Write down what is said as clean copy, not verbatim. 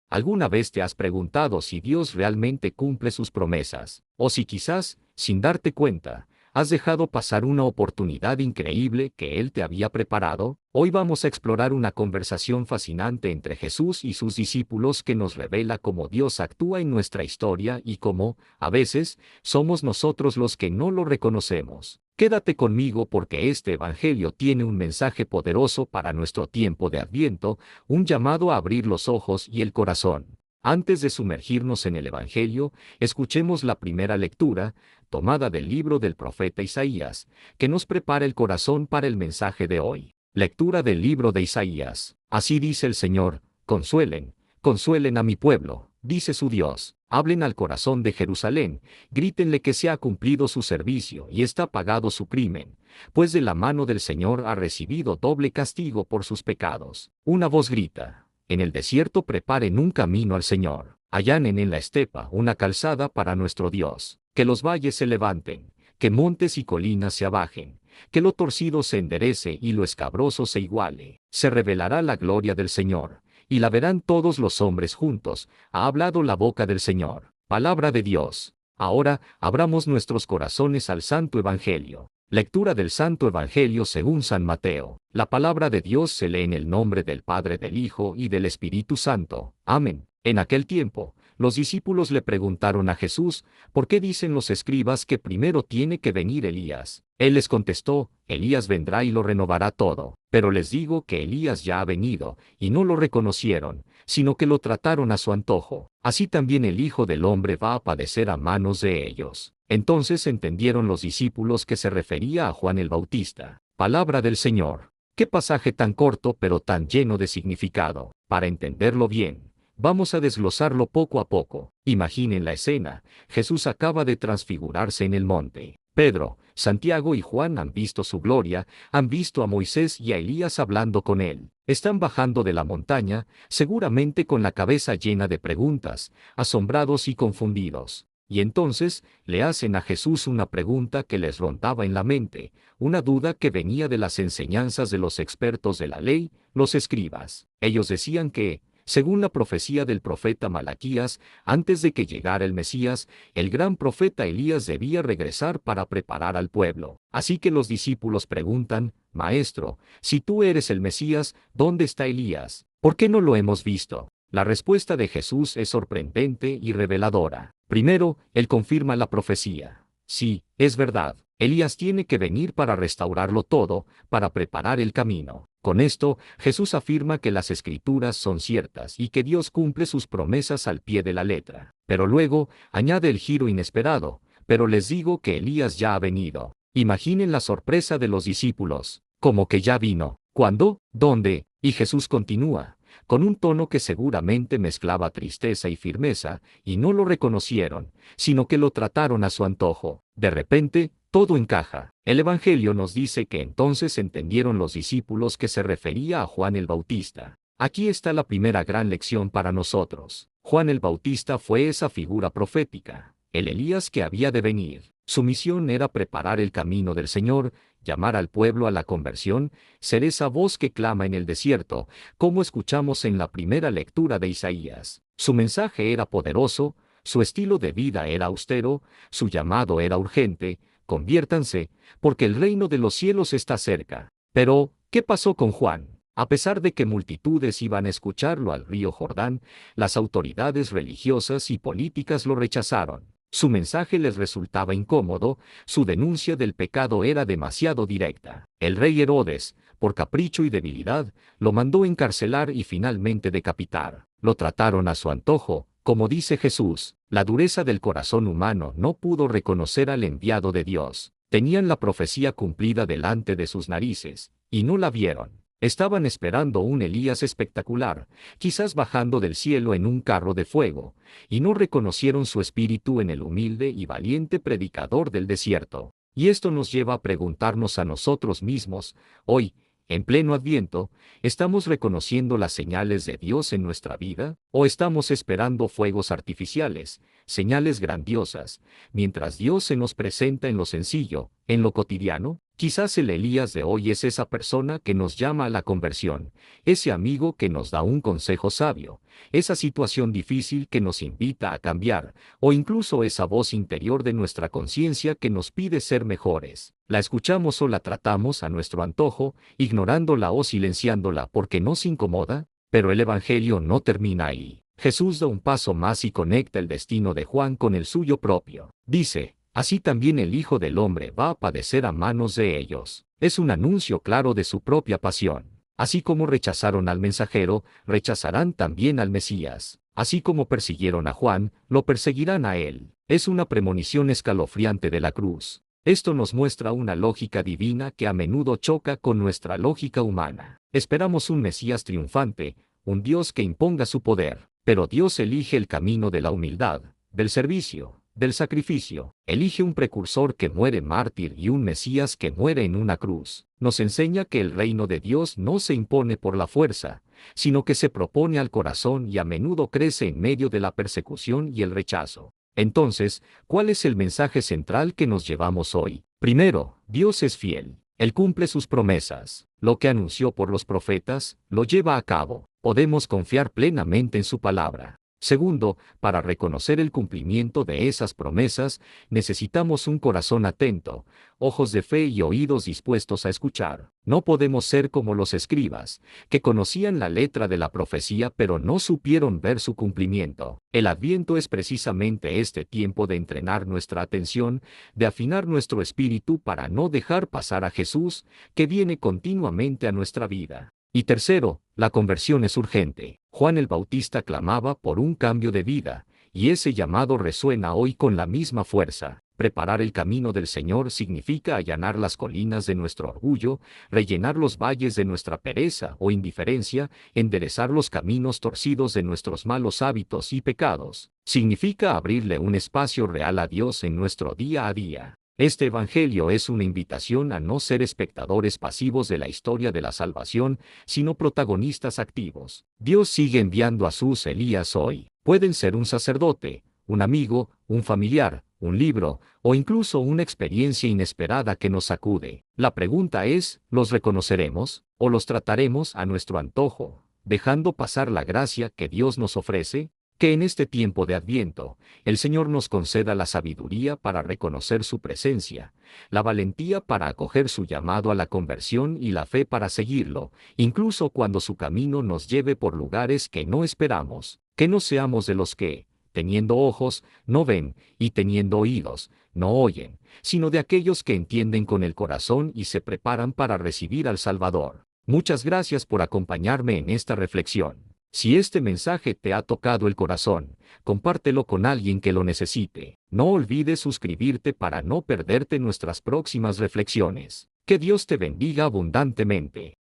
¿Alguna vez te has preguntado si Dios realmente cumple sus promesas? O si quizás, sin darte cuenta, has dejado pasar una oportunidad increíble que Él te había preparado? Hoy vamos a explorar una conversación fascinante entre Jesús y sus discípulos que nos revela cómo Dios actúa en nuestra historia y cómo, a veces, somos nosotros los que no lo reconocemos. Quédate conmigo porque este Evangelio tiene un mensaje poderoso para nuestro tiempo de Adviento, un llamado a abrir los ojos y el corazón. Antes de sumergirnos en el Evangelio, escuchemos la primera lectura, tomada del libro del profeta Isaías, que nos prepara el corazón para el mensaje de hoy. Lectura del libro de Isaías. Así dice el Señor: consuelen, consuelen a mi pueblo, dice su Dios. Hablen al corazón de Jerusalén, grítenle que se ha cumplido su servicio y está pagado su crimen, pues de la mano del Señor ha recibido doble castigo por sus pecados. Una voz grita: en el desierto preparen un camino al Señor, allanen en la estepa una calzada para nuestro Dios. Que los valles se levanten, que montes y colinas se abajen, que lo torcido se enderece y lo escabroso se iguale. Se revelará la gloria del Señor, y la verán todos los hombres juntos. Ha hablado la boca del Señor. Palabra de Dios. Ahora, abramos nuestros corazones al Santo Evangelio. Lectura del Santo Evangelio según San Mateo. La palabra de Dios se lee en el nombre del Padre, del Hijo y del Espíritu Santo. Amén. En aquel tiempo, los discípulos le preguntaron a Jesús: ¿por qué dicen los escribas que primero tiene que venir Elías? Él les contestó: Elías vendrá y lo renovará todo. Pero les digo que Elías ya ha venido, y no lo reconocieron, sino que lo trataron a su antojo. Así también el Hijo del Hombre va a padecer a manos de ellos. Entonces entendieron los discípulos que se refería a Juan el Bautista. Palabra del Señor. Qué pasaje tan corto pero tan lleno de significado. Para entenderlo bien, vamos a desglosarlo poco a poco. Imaginen la escena. Jesús acaba de transfigurarse en el monte. Pedro, Santiago y Juan han visto su gloria, han visto a Moisés y a Elías hablando con él. Están bajando de la montaña, seguramente con la cabeza llena de preguntas, asombrados y confundidos. Y entonces, le hacen a Jesús una pregunta que les rondaba en la mente, una duda que venía de las enseñanzas de los expertos de la ley, los escribas. Ellos decían que, según la profecía del profeta Malaquías, antes de que llegara el Mesías, el gran profeta Elías debía regresar para preparar al pueblo. Así que los discípulos preguntan: Maestro, si tú eres el Mesías, ¿dónde está Elías? ¿Por qué no lo hemos visto? La respuesta de Jesús es sorprendente y reveladora. Primero, Él confirma la profecía. Sí, es verdad. Elías tiene que venir para restaurarlo todo, para preparar el camino. Con esto, Jesús afirma que las Escrituras son ciertas y que Dios cumple sus promesas al pie de la letra. Pero luego, añade el giro inesperado: pero les digo que Elías ya ha venido. Imaginen la sorpresa de los discípulos. ¿Cómo que ya vino? ¿Cuándo? ¿Dónde? Y Jesús continúa, con un tono que seguramente mezclaba tristeza y firmeza, y no lo reconocieron, sino que lo trataron a su antojo. De repente, todo encaja. El Evangelio nos dice que entonces entendieron los discípulos que se refería a Juan el Bautista. Aquí está la primera gran lección para nosotros. Juan el Bautista fue esa figura profética, el Elías que había de venir. Su misión era preparar el camino del Señor, llamar al pueblo a la conversión, ser esa voz que clama en el desierto, como escuchamos en la primera lectura de Isaías. Su mensaje era poderoso, su estilo de vida era austero, su llamado era urgente: conviértanse, porque el reino de los cielos está cerca. Pero, ¿qué pasó con Juan? A pesar de que multitudes iban a escucharlo al río Jordán, las autoridades religiosas y políticas lo rechazaron. Su mensaje les resultaba incómodo, su denuncia del pecado era demasiado directa. El rey Herodes, por capricho y debilidad, lo mandó encarcelar y finalmente decapitar. Lo trataron a su antojo, como dice Jesús. La dureza del corazón humano no pudo reconocer al enviado de Dios. Tenían la profecía cumplida delante de sus narices, y no la vieron. Estaban esperando un Elías espectacular, quizás bajando del cielo en un carro de fuego, y no reconocieron su espíritu en el humilde y valiente predicador del desierto. Y esto nos lleva a preguntarnos a nosotros mismos: hoy, en pleno Adviento, ¿estamos reconociendo las señales de Dios en nuestra vida? ¿O estamos esperando fuegos artificiales, señales grandiosas, mientras Dios se nos presenta en lo sencillo, en lo cotidiano? Quizás el Elías de hoy es esa persona que nos llama a la conversión, ese amigo que nos da un consejo sabio, esa situación difícil que nos invita a cambiar, o incluso esa voz interior de nuestra conciencia que nos pide ser mejores. La escuchamos o la tratamos a nuestro antojo, ignorándola o silenciándola porque nos incomoda, pero el Evangelio no termina ahí. Jesús da un paso más y conecta el destino de Juan con el suyo propio. Dice, así también el Hijo del Hombre va a padecer a manos de ellos. Es un anuncio claro de su propia pasión. Así como rechazaron al mensajero, rechazarán también al Mesías. Así como persiguieron a Juan, lo perseguirán a él. Es una premonición escalofriante de la cruz. Esto nos muestra una lógica divina que a menudo choca con nuestra lógica humana. Esperamos un Mesías triunfante, un Dios que imponga su poder, pero Dios elige el camino de la humildad, del servicio, del sacrificio. Elige un precursor que muere mártir y un Mesías que muere en una cruz. Nos enseña que el reino de Dios no se impone por la fuerza, sino que se propone al corazón y a menudo crece en medio de la persecución y el rechazo. Entonces, ¿cuál es el mensaje central que nos llevamos hoy? Primero, Dios es fiel. Él cumple sus promesas. Lo que anunció por los profetas, lo lleva a cabo. Podemos confiar plenamente en su palabra. Segundo, para reconocer el cumplimiento de esas promesas, necesitamos un corazón atento, ojos de fe y oídos dispuestos a escuchar. No podemos ser como los escribas, que conocían la letra de la profecía pero no supieron ver su cumplimiento. El Adviento es precisamente este tiempo de entrenar nuestra atención, de afinar nuestro espíritu para no dejar pasar a Jesús, que viene continuamente a nuestra vida. Y tercero, la conversión es urgente. Juan el Bautista clamaba por un cambio de vida, y ese llamado resuena hoy con la misma fuerza. Preparar el camino del Señor significa allanar las colinas de nuestro orgullo, rellenar los valles de nuestra pereza o indiferencia, enderezar los caminos torcidos de nuestros malos hábitos y pecados. Significa abrirle un espacio real a Dios en nuestro día a día. Este Evangelio es una invitación a no ser espectadores pasivos de la historia de la salvación, sino protagonistas activos. Dios sigue enviando a sus Elías hoy. Pueden ser un sacerdote, un amigo, un familiar, un libro, o incluso una experiencia inesperada que nos sacude. La pregunta es, ¿los reconoceremos, o los trataremos a nuestro antojo, dejando pasar la gracia que Dios nos ofrece? Que en este tiempo de Adviento, el Señor nos conceda la sabiduría para reconocer su presencia, la valentía para acoger su llamado a la conversión y la fe para seguirlo, incluso cuando su camino nos lleve por lugares que no esperamos. Que no seamos de los que, teniendo ojos, no ven, y teniendo oídos, no oyen, sino de aquellos que entienden con el corazón y se preparan para recibir al Salvador. Muchas gracias por acompañarme en esta reflexión. Si este mensaje te ha tocado el corazón, compártelo con alguien que lo necesite. No olvides suscribirte para no perderte nuestras próximas reflexiones. Que Dios te bendiga abundantemente.